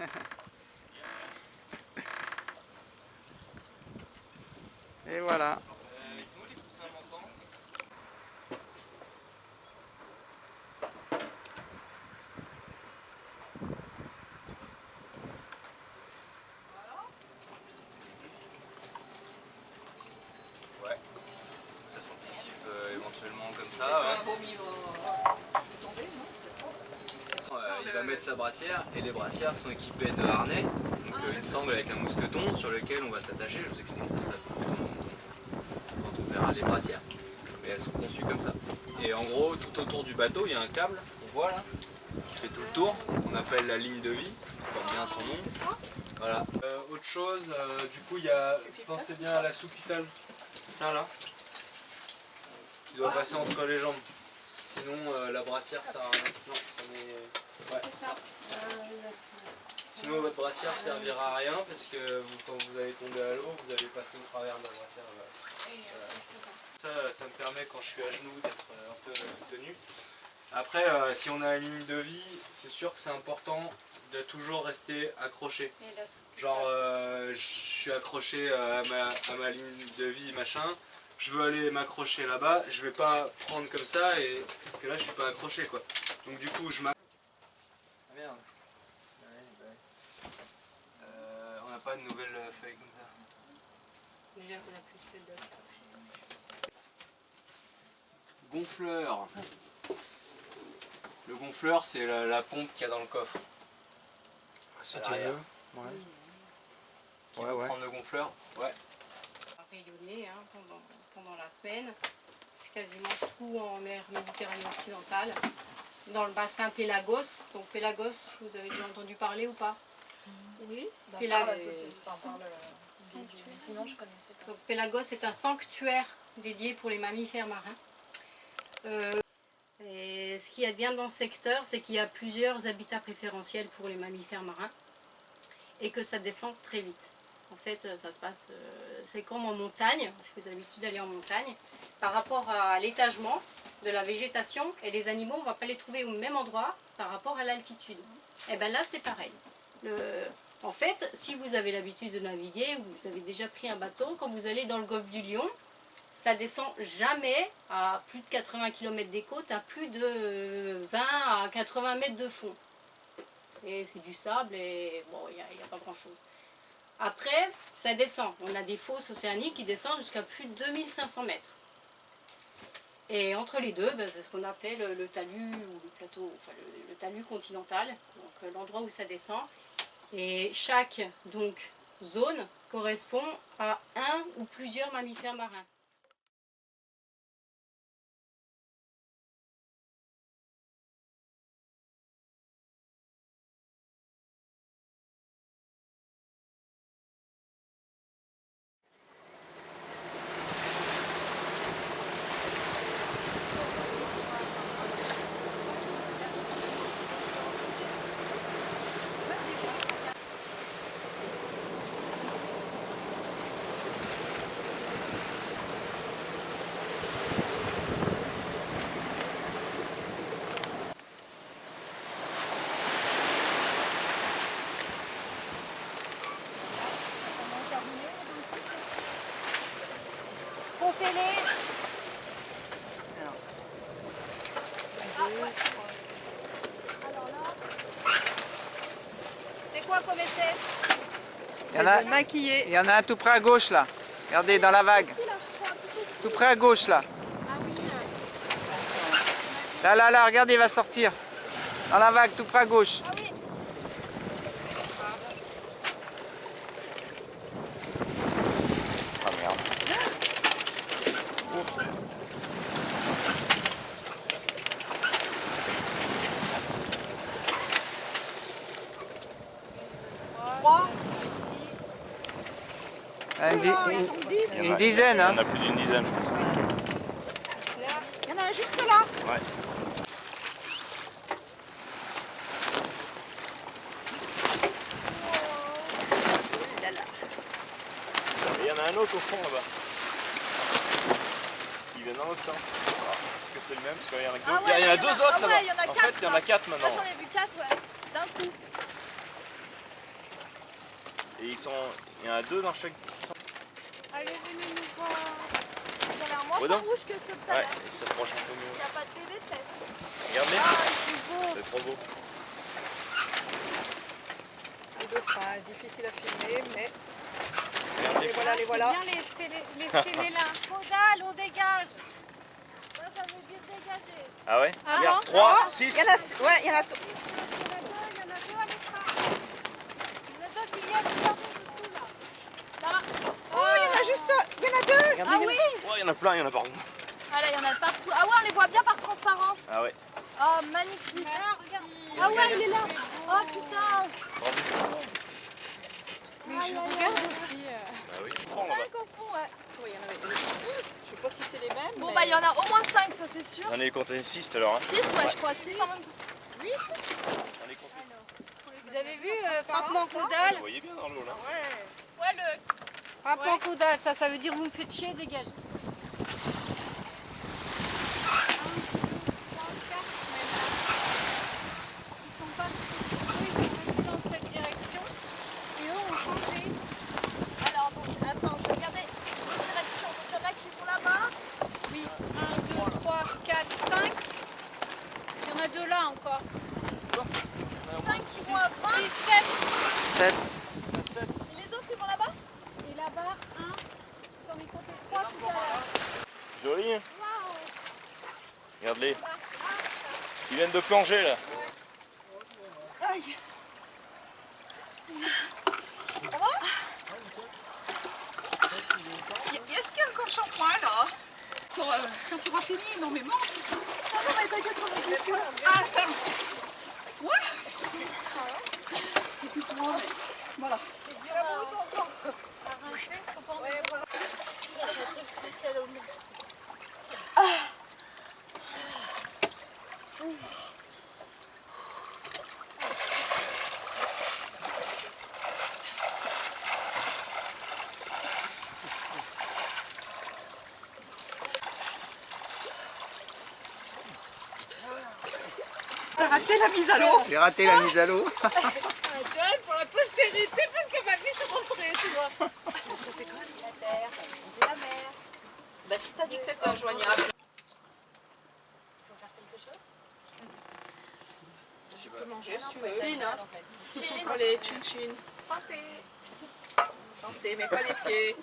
Et voilà. Ils sont où les poussins montants? Ouais. Ça s'anticipe éventuellement comme ça. Ouais. Il va mettre sa brassière et les brassières sont équipées de harnais, donc une sangle avec un mousqueton sur lequel on va s'attacher. Je vous expliquerai ça quand on verra les brassières, mais elles sont conçues comme ça. Et en gros, tout autour du bateau, il y a un câble, on voit là, qui fait tout le tour, qu'on appelle la ligne de vie, comme bien son nom. C'est ça? Voilà. Autre chose, du coup, pensez bien à la soupitale, c'est ça là, qui doit passer entre les jambes. Sinon, la brassière sert à rien. Non, ça met... Ouais, ça. Sinon, votre brassière servira à rien parce que quand vous allez tomber à l'eau, vous allez passer au travers de la brassière. Ça me permet, quand je suis à genoux, d'être un peu tenu. Après, si on a une ligne de vie, c'est sûr que c'est important de toujours rester accroché. Genre, je suis accroché à ma ligne de vie, machin. Je veux aller m'accrocher là-bas, je vais pas prendre comme ça parce que là je suis pas accroché quoi. Donc du coup je m'accroche. Ah merde. On n'a pas de nouvelles feuilles comme ça. Déjà qu'on a plus de feuilles de... Gonfleur. Le gonfleur c'est la pompe qu'il y a dans le coffre. Si tu veux. Ouais. Qui va prendre le gonfleur. Ouais. Rayonner pendant la semaine. C'est quasiment tout en mer Méditerranée occidentale. Dans le bassin Pélagos. Donc Pélagos, vous avez déjà entendu parler ou pas? Oui. Sinon je connaissais pas. Donc Pélagos est un sanctuaire dédié pour les mammifères marins. Et ce qu'il y a de bien dans ce secteur, c'est qu'il y a plusieurs habitats préférentiels pour les mammifères marins et que ça descend très vite. En fait, ça se passe, c'est comme en montagne, parce que vous avez l'habitude d'aller en montagne. Par rapport à l'étagement de la végétation et les animaux, on ne va pas les trouver au même endroit par rapport à l'altitude. Et bien là, c'est pareil. En fait, si vous avez l'habitude de naviguer, ou vous avez déjà pris un bateau, quand vous allez dans le golfe du Lion, ça descend jamais à plus de 80 km des côtes, à plus de 20 à 80 mètres de fond. Et c'est du sable et bon, il n'y a pas grand chose. Après, ça descend. On a des fosses océaniques qui descendent jusqu'à plus de 2500 mètres. Et entre les deux, c'est ce qu'on appelle le talus ou le plateau, enfin le talus continental, donc l'endroit où ça descend. Et chaque zone correspond à un ou plusieurs mammifères marins. Comptez-les. Alors là, c'est quoi comme espèce? Il y en a un tout près à gauche là. Regardez dans la vague. Tout près à gauche là. Là, regardez, il va sortir. Dans la vague, tout près à gauche. Ah oui. Ah merde. Une dizaine, hein. Il y en a plus d'une dizaine, je pense. Il y en a un juste là. Ouais. Et il y en a un autre au fond là-bas. Il vient dans l'autre sens. Est-ce que c'est le même? Parce qu'il y en a, il y en a deux autres là-bas. En fait, il y en a quatre maintenant. Moi j'en ai vu 4, ouais, d'un coup. Et il y en a 2 dans chaque 10. Allez, venez nous voir. Vous avez un moins Audin rouge que ceux de tout à Ouais, l'heure. il s'approche un peu mieux. Il n'y a pas de bébé peut-être. Regardez, Ah, c'est beau. c'est trop beau. Les dauphins, difficile à filmer, mais Regardez. les voilà, les voilà. Bien les stélés là. Caudal, on dégage. Ça veut dire dégager. Ah ouais Ah Regarde, bon 3, Il 6. y en a, ouais, il y en a. Il y en a deux à l'écran. Il y en a deux qui viennent de dessous là. Là. Oh, il y en a juste, il y en a deux. Ah oui. Oh, il y en a plein, il y en a partout. Ah là, il y en a partout. Ah ouais, on les voit bien par transparence. Ah ouais. Oh, magnifique. Regarde. Ah ouais, il est là. Oh putain. Mais je regarde aussi. Ah oui, prends là-bas. 5 au fond, ouais. Oui, il y en avait. Je sais pas si c'est les mêmes. Bon mais- bah il y en a au moins 5, ça c'est sûr. J'en ai compté 6 tout à l'heure. Hein. 6 ouais, je crois, 6 en même temps. J'en ai compté 6. Vous avez vu frappement caudal? Vous voyez bien dans l'eau là. Ouais, le... Frappement caudal, ça veut dire vous me faites chier, dégage. Ils sont pas restés dans cette direction. Et eux ont changé. Alors donc, attends, je vais regarder les directions. Donc il y en a qui vont là-bas. Oui, 1, 2, 3, 4, 5. Il y en a deux là encore. 5 qui vont à 20. 7. Et les autres qui vont là-bas. Et là-bas, 1. J'en ai compté 3 tout à l'heure. Joli. Hein. Waouh. Regarde-les. Ils viennent de plonger là. Aïe. Ça va? Est-ce qu'il y a encore shampoing là? Quand tu auras fini, énormément. Ah non, mais t'inquiète, on va juste. Ah, attends. Ouais. Excuse-moi, mais voilà. C'est dur à rincer, faut pas en mettre. C'est un peu spécial au milieu. T'as raté la mise à l'eau. J'ai raté la mise à l'eau. Tu vois, pour la postérité, parce qu'elle va vite rentrer, tu vois. La terre, la mer. Bah si t'as dit que t'étais injoignable. Il faut faire quelque chose. Tu peux manger si tu veux. Chin, hein. Chin. Allez, chin chin. Santé. Santé, mais pas les pieds.